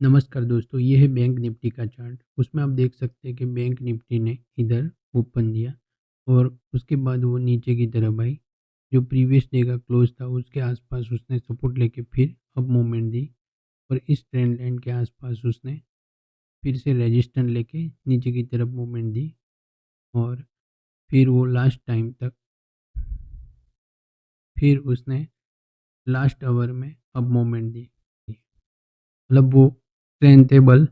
नमस्कार दोस्तों, ये है बैंक निफ्टी का चार्ट। उसमें आप देख सकते हैं कि बैंक निफ्टी ने इधर ओपन दिया और उसके बाद वो नीचे की तरफ आई। जो प्रीवियस डे का क्लोज था उसके आसपास उसने सपोर्ट लेके फिर अप मूवमेंट दी और इस ट्रेंड लाइन के आसपास उसने फिर से रेजिस्टेंस लेके नीचे की तरफ मूवमेंट दी और फिर वो लास्ट टाइम तक फिर उसने लास्ट आवर में अप मूवमेंट दी। मतलब वो ट्रेंडेबल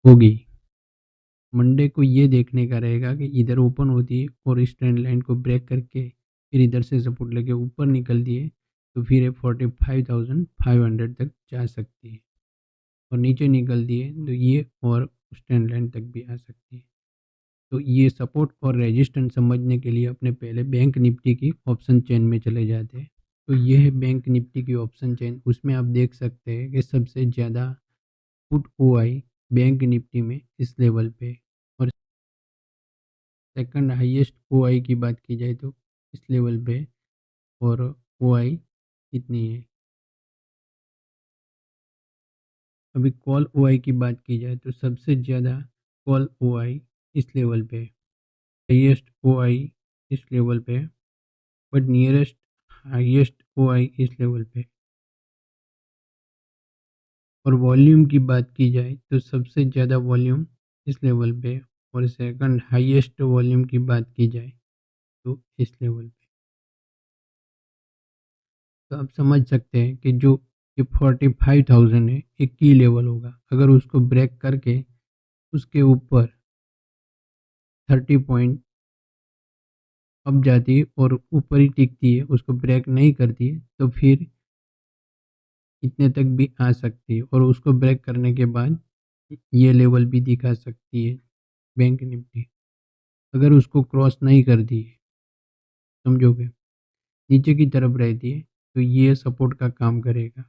होगी। मंडे को ये देखने का रहेगा कि इधर ओपन होती है और इस ट्रेंड लाइन को ब्रेक करके फिर इधर से सपोर्ट लेके ऊपर निकल दिए तो फिर ये 45,500 तक जा सकती है और नीचे निकल दिए तो ये और उस ट्रेंड लाइन तक भी आ सकती है। तो ये सपोर्ट और रेजिस्टेंस समझने के लिए अपने पहले बैंक निफ्टी की ऑप्शन चेन में चले जाते हैं। तो ये है बैंक निफ्टी की ऑप्शन चेन। उसमें आप देख सकते हैं कि सबसे ज़्यादा पुट OI बैंक निफ्टी में इस लेवल पे और सेकंड हाईएस्ट OI की बात की जाए तो इस लेवल पे और OI कितनी है। अभी कॉल OI की बात की जाए तो सबसे ज़्यादा कॉल OI इस लेवल पे है, हाईएस्ट OI इस लेवल पे है, बट नियरेस्ट हाईएस्ट OI इस लेवल पे। और वॉल्यूम की बात की जाए तो सबसे ज़्यादा वॉल्यूम इस लेवल पे है और सेकंड हाईएस्ट वॉल्यूम की बात की जाए तो इस लेवल पे। तो आप समझ सकते हैं कि जो ये 45,000 है एक की लेवल होगा। अगर उसको ब्रेक करके उसके ऊपर 30 पॉइंट अप जाती है और ऊपर ही टिकती है, उसको ब्रेक नहीं करती है तो फिर इतने तक भी आ सकती है और उसको ब्रेक करने के बाद ये लेवल भी दिखा सकती है बैंक निफ्टी। अगर उसको क्रॉस नहीं करती है, समझोगे, नीचे की तरफ रहती है तो ये सपोर्ट का काम करेगा,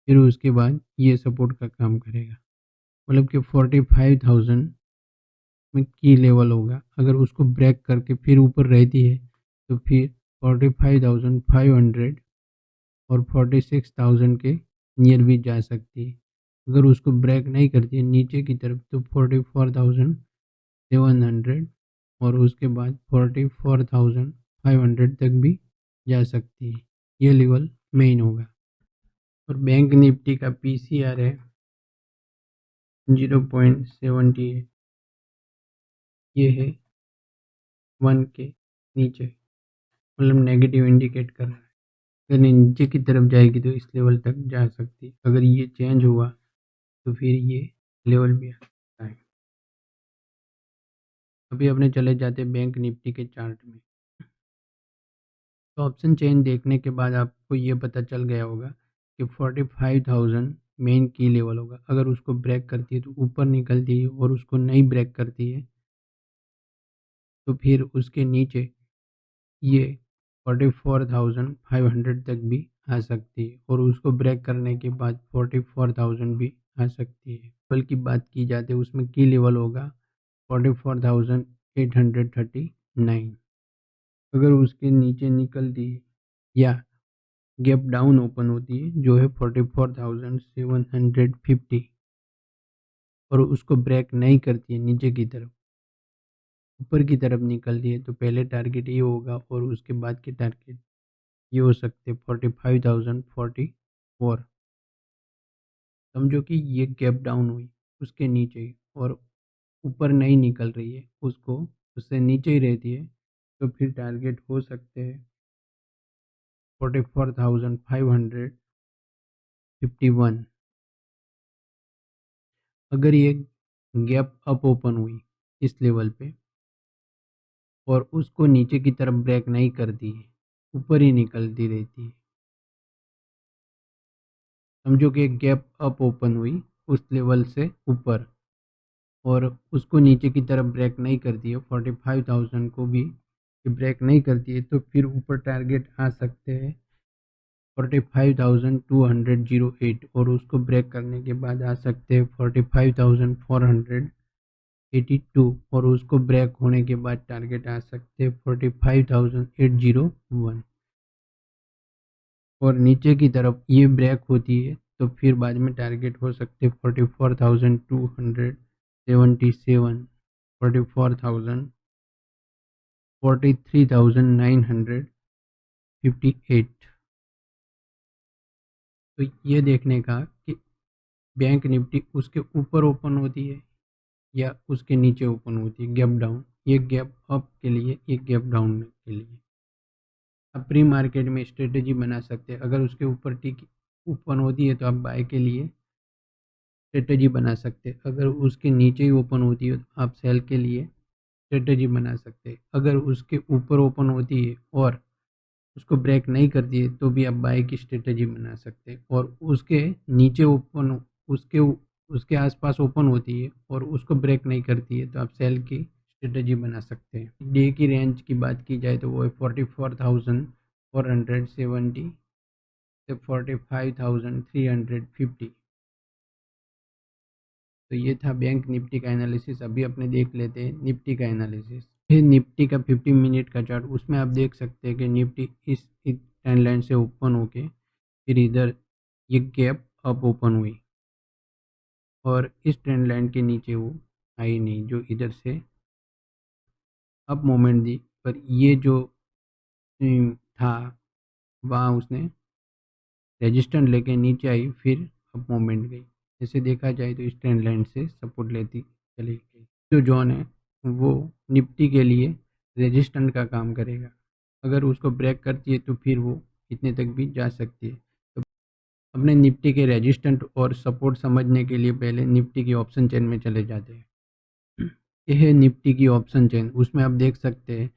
फिर उसके बाद ये सपोर्ट का काम करेगा। मतलब कि 45,000 में की लेवल होगा। अगर उसको ब्रेक करके फिर ऊपर रहती है तो फिर 45,500 और 46,000 के नियर भी जा सकती है। अगर उसको ब्रेक नहीं करती है नीचे की तरफ तो 44,700 और उसके बाद 44,500 तक भी जा सकती है। ये लेवल मेन होगा। और बैंक निफ्टी का PCR है 0.78। ये है 1 के नीचे, मतलब नेगेटिव इंडिकेट कर रहा है। अगर नीचे की तरफ जाएगी तो इस लेवल तक जा सकती है। अगर ये चेंज हुआ तो फिर ये लेवल भी आ सकता है। अभी अपने चले जाते हैं बैंक निफ्टी के चार्ट में। तो ऑप्शन चेन देखने के बाद आपको ये पता चल गया होगा कि 45,000 मेन की लेवल होगा। अगर उसको ब्रेक करती है तो ऊपर निकलती है और उसको नहीं ब्रेक करती है तो फिर उसके नीचे ये 44,500 तक भी आ सकती है और उसको ब्रेक करने के बाद 44,000 भी आ सकती है। लेवल की बात की जाती है उसमें की लेवल होगा 44,839। अगर उसके नीचे निकलती है या गैप डाउन ओपन होती है जो है 44,750 और उसको ब्रेक नहीं करती है, नीचे की तरफ ऊपर की तरफ निकलती है तो पहले टारगेट ये होगा और उसके बाद के टारगेट ये हो सकते 45,044। समझो कि ये गैप डाउन हुई उसके नीचे ही और ऊपर नहीं निकल रही है, उसको उससे नीचे ही रहती है तो फिर टारगेट हो सकते हैं 44,551। अगर ये गैप अप ओपन हुई इस लेवल पे और उसको नीचे की तरफ ब्रेक नहीं करती है, ऊपर ही निकलती रहती है, समझो कि एक गैप अप ओपन हुई उस लेवल से ऊपर और उसको नीचे की तरफ ब्रेक नहीं करती है, 45,000 को भी ब्रेक नहीं करती है तो फिर ऊपर टारगेट आ सकते हैं 45,208 और उसको ब्रेक करने के बाद आ सकते हैं 45,482 और उसको ब्रेक होने के बाद टारगेट आ सकते हैं 45,801। और नीचे की तरफ ये ब्रेक होती है तो फिर बाद में टारगेट हो सकते 44,277, 44,000, 43,958। तो ये देखने का कि बैंक निफ्टी उसके ऊपर ओपन होती है या उसके नीचे ओपन होती है, गैप डाउन, एक गैप अप के लिए, एक गैप डाउन के लिए। आप प्री मार्केट में स्ट्रेटेजी बना सकते हैं। अगर उसके ऊपर टिक ओपन होती है तो आप बाय के लिए स्ट्रेटेजी बना सकते हैं। अगर उसके नीचे ही ओपन होती है तो आप सेल के लिए स्ट्रेटेजी बना सकते हैं। अगर उसके ऊपर ओपन होती है और उसको ब्रेक नहीं करती है तो भी आप बाय की स्ट्रेटेजी बना सकते हैं। और उसके नीचे ओपन, उसके उसके आसपास ओपन होती है और उसको ब्रेक नहीं करती है तो आप सेल की स्ट्रेटेजी बना सकते हैं। डे की रेंज की बात की जाए तो वो है 44,470 से 45,350। तो ये था बैंक निफ्टी का एनालिसिस। अभी अपने देख लेते हैं निफ्टी का एनालिसिस। ये निफ्टी का 50 मिनट का चार्ट, उसमें आप देख सकते हैं कि निफ्टी इस ट्रेंड लाइन से ओपन होके फिर इधर ये गैप अप ओपन हुई और इस ट्रेंड लाइन के नीचे वो आई नहीं, जो इधर से अप मोमेंट दी। पर ये जो था वहाँ उसने रेजिस्टेंट लेके नीचे आई, फिर अप मोमेंट गई। जैसे देखा जाए तो इस ट्रेंड लाइन से सपोर्ट लेती चली गई। जो जोन है वो निफ्टी के लिए रेजिस्टेंट का काम करेगा। अगर उसको ब्रेक करती है तो फिर वो इतने तक भी जा सकती है। तो अपने निफ्टी के रेजिस्टेंट और सपोर्ट समझने के लिए पहले निफ्टी की ऑप्शन चेन में चले जाते हैं। यह है निफ्टी की ऑप्शन चेन। उसमें आप देख सकते हैं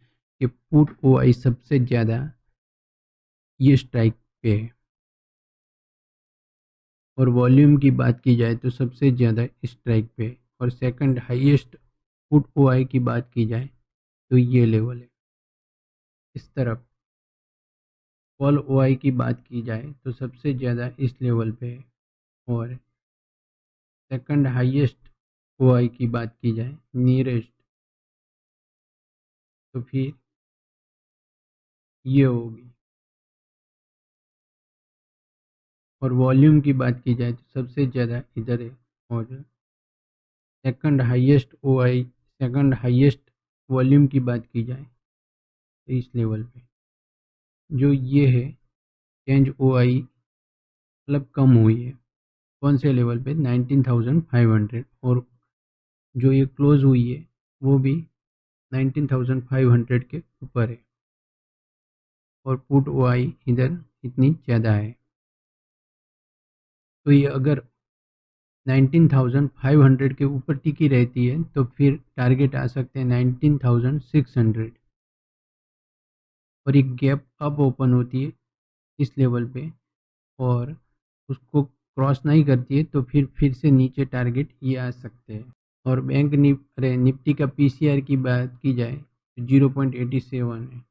कि पुट ओआई सबसे ज़्यादा ये स्ट्राइक पे है और वॉल्यूम की बात की जाए तो सबसे ज़्यादा स्ट्राइक पे है। और सेकंड हाईएस्ट पुट ओआई की बात की जाए तो ये लेवल है इस तरफ। कॉल ओआई की बात की जाए तो सबसे ज़्यादा इस लेवल पे है। और सेकंड हाईएस्ट ओआई की बात की जाए नियरेस्ट तो फिर ये होगी। और वॉल्यूम की बात की जाए तो सबसे ज़्यादा इधर है। और second highest OI, second highest volume की बात की जाए तो इस लेवल पे जो ये है चेंज ओआई मतलब कम हुई है। कौन से लेवल पे? 19,500। और जो ये क्लोज हुई है वो भी 19,500 के ऊपर है। और पुट ओआई इधर इतनी ज़्यादा है। तो ये अगर 19,500 के ऊपर टिकी रहती है तो फिर टारगेट आ सकते हैं 19,600। और एक गैप अब ओपन होती है इस लेवल पे और उसको क्रॉस नहीं करती है तो फिर से नीचे टारगेट ये आ सकते हैं। और बैंक निफ्टी का पीसीआर की बात की जाए तो 0.87 है,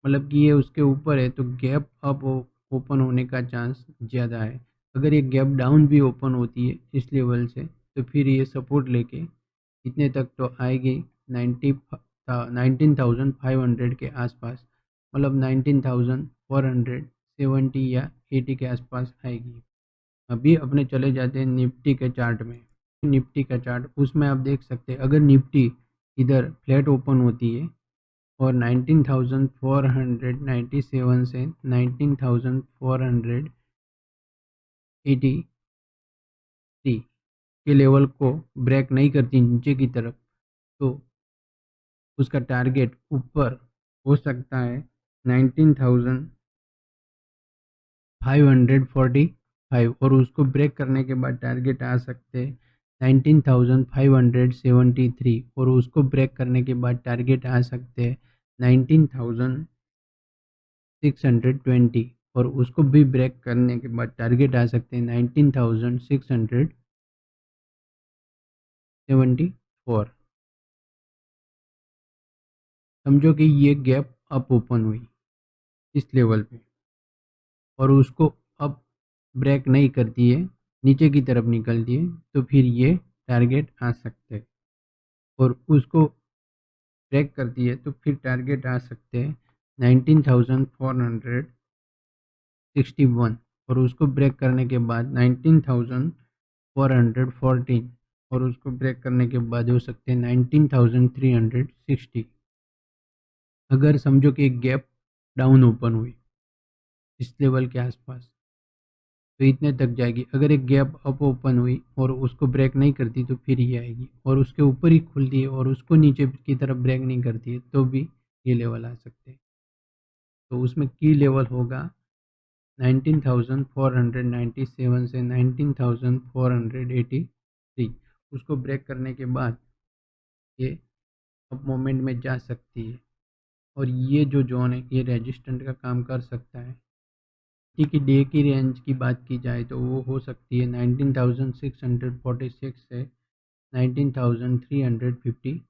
मतलब कि ये उसके ऊपर है तो गैप अप ओपन होने का चांस ज़्यादा है। अगर ये गैप डाउन भी ओपन होती है इस लेवल से तो फिर ये सपोर्ट लेके इतने तक तो आएगी 19,500 के आसपास, मतलब 19,470 या 80 के आसपास आएगी। अभी अपने चले जाते हैं निफ्टी के चार्ट में। निफ्टी का चार्ट, उसमें आप देख सकते हैं अगर निफ्टी इधर फ्लैट ओपन होती है और 19,497 से 19,480 के लेवल को ब्रेक नहीं करती नीचे की तरफ तो उसका टारगेट ऊपर हो सकता है 19,545। और उसको ब्रेक करने के बाद टारगेट आ सकते हैं 19,573। और उसको ब्रेक करने के बाद टारगेट आ सकते हैं 19,620। और उसको भी ब्रेक करने के बाद टारगेट आ सकते हैं 19,674। समझो कि ये गैप अप ओपन हुई इस लेवल पे और उसको अब ब्रेक नहीं करती है, नीचे की तरफ निकलती है तो फिर ये टारगेट आ सकते हैं। और उसको ब्रेक करती है तो फिर टारगेट आ सकते हैं 19,461। और उसको ब्रेक करने के बाद 19,414 और उसको ब्रेक करने के बाद हो सकते हैं 19,360। अगर समझो कि एक गैप डाउन ओपन हुई इस लेवल के आसपास तो इतने तक जाएगी। अगर एक गैप अप ओपन हुई और उसको ब्रेक नहीं करती तो फिर ये आएगी, और उसके ऊपर ही खुलती है और उसको नीचे की तरफ ब्रेक नहीं करती है तो भी ये लेवल आ सकते हैं। तो उसमें की लेवल होगा 19,497 से 19,483। उसको ब्रेक करने के बाद ये अप मोमेंट में जा सकती है, और ये जो जोन है ये रेजिस्टेंट का काम कर सकता है। ठीक है, डे की रेंज की बात की जाए तो वो हो सकती है 19,646 से 19,353।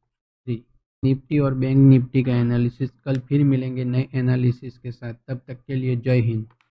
निफ्टी और बैंक निफ्टी का एनालिसिस कल फिर मिलेंगे नए एनालिसिस के साथ। तब तक के लिए जय हिंद।